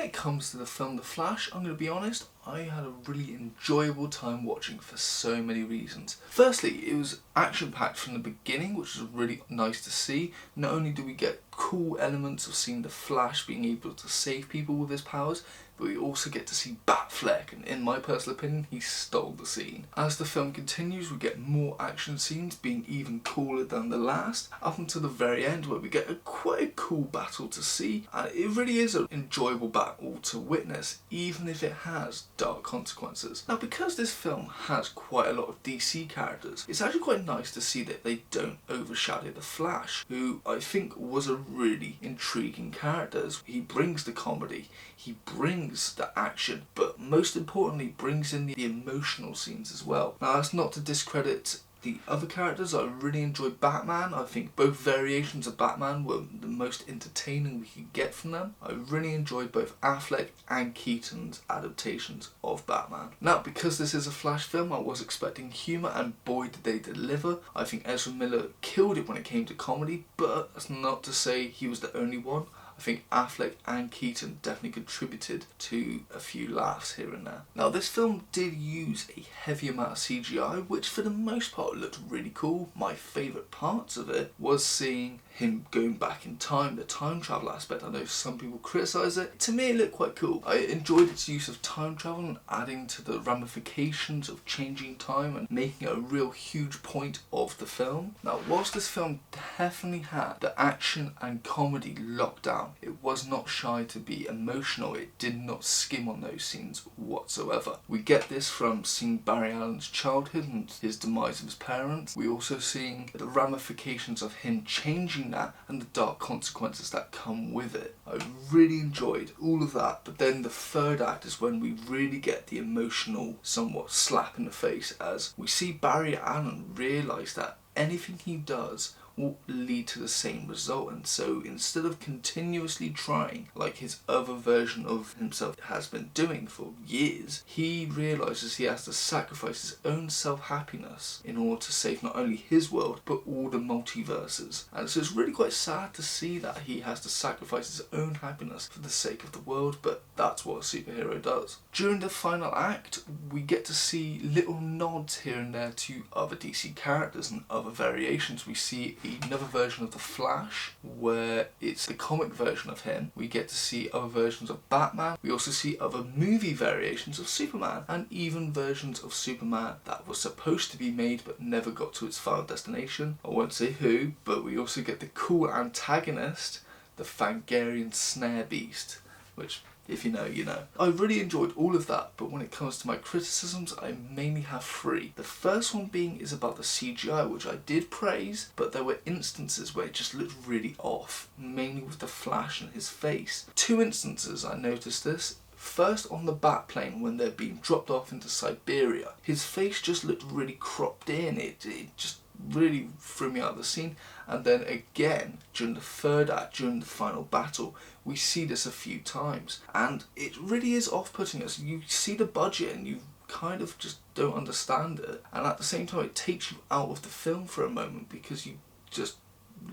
it comes to the film The Flash, I'm going to be honest, I had a really enjoyable time watching for so many reasons. Firstly, it was action-packed from the beginning, which was really nice to see. Not only do we get cool elements of seeing the Flash being able to save people with his powers, but we also get to see Batfleck, and in my personal opinion, he stole the scene. As the film continues, we get more action scenes being even cooler than the last, up until the very end where we get quite a cool battle to see, and it really is an enjoyable battle to witness, even if it has dark consequences. Now, because this film has quite a lot of DC characters, it's actually quite nice to see that they don't overshadow the Flash, who I think was a really intriguing character. He brings the comedy, he brings the action, but most importantly brings in the emotional scenes as well. Now, that's not to discredit the other characters. I really enjoyed Batman. I think both variations of Batman were the most entertaining we could get from them. I really enjoyed both Affleck and Keaton's adaptations of Batman. Now, because this is a Flash film, I was expecting humour, and boy did they deliver. I think Ezra Miller killed it when it came to comedy, but that's not to say he was the only one. I think Affleck and Keaton definitely contributed to a few laughs here and there. Now, this film did use a heavy amount of CGI, which for the most part looked really cool. My favourite parts of it was seeing him going back in time, the time travel aspect. I know some people criticise it. To me, it looked quite cool. I enjoyed its use of time travel and adding to the ramifications of changing time and making it a real huge point of the film. Now, whilst this film definitely had the action and comedy locked down, it was not shy to be emotional. It did not skim on those scenes whatsoever. We get this from seeing Barry Allen's childhood and his demise of his parents. We also seeing the ramifications of him changing that and the dark consequences that come with it. I really enjoyed all of that, but then the third act is when we really get the emotional, somewhat slap in the face, as we see Barry Allen realise that anything he does will lead to the same result, and so instead of continuously trying like his other version of himself has been doing for years, he realises he has to sacrifice his own self-happiness in order to save not only his world but all the multiverses. And so it's really quite sad to see that he has to sacrifice his own happiness for the sake of the world, but that's what a superhero does. During the final act, we get to see little nods here and there to other DC characters and other variations. We see another version of the Flash where it's the comic version of him. We get to see other versions of Batman. We also see other movie variations of Superman, and even versions of Superman that was supposed to be made but never got to its final destination. I won't say who, but we also get the cool antagonist, the Fangarian Snare Beast, which, if you know, you know. I really enjoyed all of that, but when it comes to my criticisms, I mainly have three. The first one being is about the CGI, which I did praise, but there were instances where it just looked really off, mainly with the Flash and his face. Two instances I noticed this. First, on the Batplane when they're being dropped off into Siberia, his face just looked really cropped in. It just really threw me out of the scene. And then again, during the third act, during the final battle, we see this a few times, and it really is off-putting us. You see the budget and you kind of just don't understand it, and at the same time it takes you out of the film for a moment because you just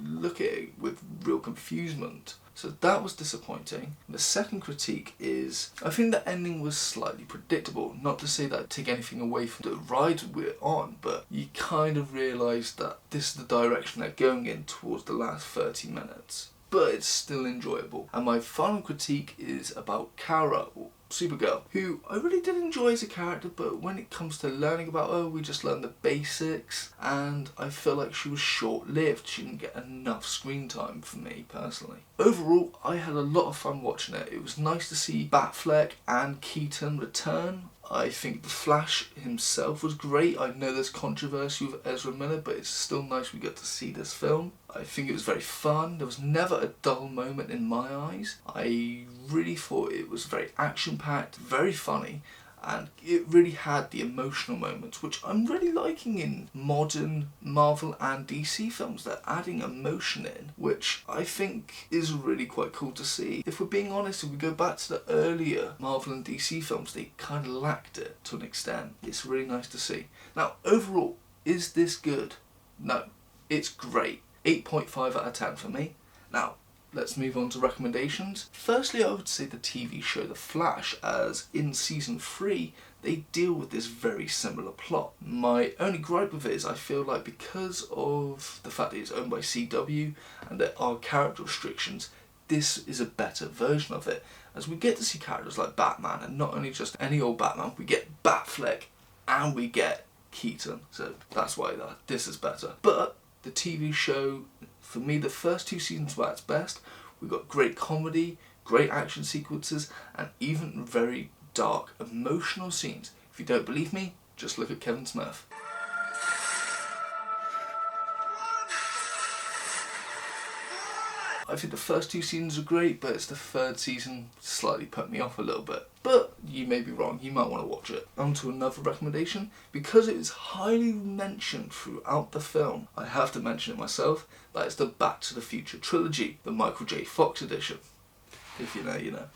look at it with real confusement. So that was disappointing. The second critique is, I think the ending was slightly predictable. Not to say that I take anything away from the ride we're on, but you kind of realise that this is the direction they're going in towards the last 30 minutes. But it's still enjoyable. And my final critique is about Kara, or Supergirl, who I really did enjoy as a character, but when it comes to learning about her, we just learned the basics, and I feel like she was short-lived. She didn't get enough screen time for me personally. Overall, I had a lot of fun watching it. It was nice to see Batfleck and Keaton return. I think the Flash himself was great. I know there's controversy with Ezra Miller, but it's still nice we got to see this film. I think it was very fun. There was never a dull moment in my eyes. I really thought it was very action-packed, very funny, and it really had the emotional moments, which I'm really liking in modern Marvel and DC films. They're adding emotion in, which I think is really quite cool to see. If we're being honest, if we go back to the earlier Marvel and DC films, they kind of lacked it to an extent. It's really nice to see. Now, overall, is this good? No, it's great. 8.5 out of 10 for me. Now, let's move on to recommendations. Firstly, I would say the TV show The Flash, as in season 3 they deal with this very similar plot. My only gripe with it is I feel like because of the fact that it's owned by CW and there are character restrictions, this is a better version of it, as we get to see characters like Batman, and not only just any old Batman, we get Batfleck and we get Keaton, so that's why this is better. But the TV show, for me, the first 2 seasons were at its best. We got great comedy, great action sequences, and even very dark, emotional scenes. If you don't believe me, just look at Kevin Smith. I think the first 2 seasons are great, but it's the 3rd season slightly put me off a little bit. But you may be wrong, you might want to watch it. On to another recommendation. Because it is highly mentioned throughout the film, I have to mention it myself, that is the Back to the Future trilogy, the Michael J. Fox edition. If you know, you know.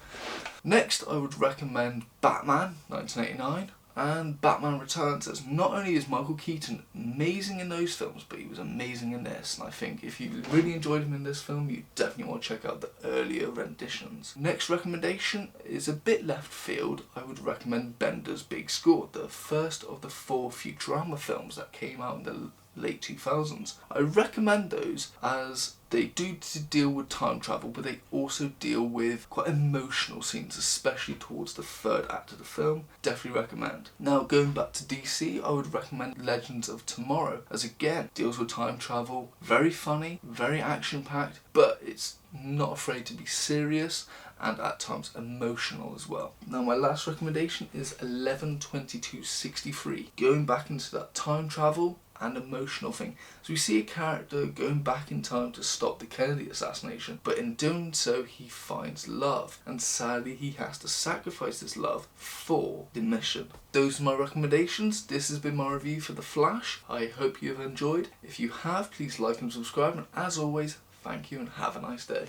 Next, I would recommend Batman, 1989. And Batman Returns, as not only is Michael Keaton amazing in those films, but he was amazing in this, and I think if you really enjoyed him in this film, you definitely want to check out the earlier renditions. Next recommendation is a bit left field. I would recommend Bender's Big Score, the first of the 4 Futurama films that came out in the late 2000s. I recommend those as they do deal with time travel, but they also deal with quite emotional scenes, especially towards the 3rd act of the film. Definitely recommend. Now, going back to DC, I would recommend Legends of Tomorrow, as again, deals with time travel, very funny, very action-packed, but it's not afraid to be serious and at times emotional as well. Now, my last recommendation is 11/22/63, going back into that time travel and emotional thing. So we see a character going back in time to stop the Kennedy assassination, but in doing so he finds love, and sadly he has to sacrifice his love for the mission. Those are my recommendations. This has been my review for The Flash. I hope you have enjoyed. If you have, please like and subscribe, and as always, thank you and have a nice day.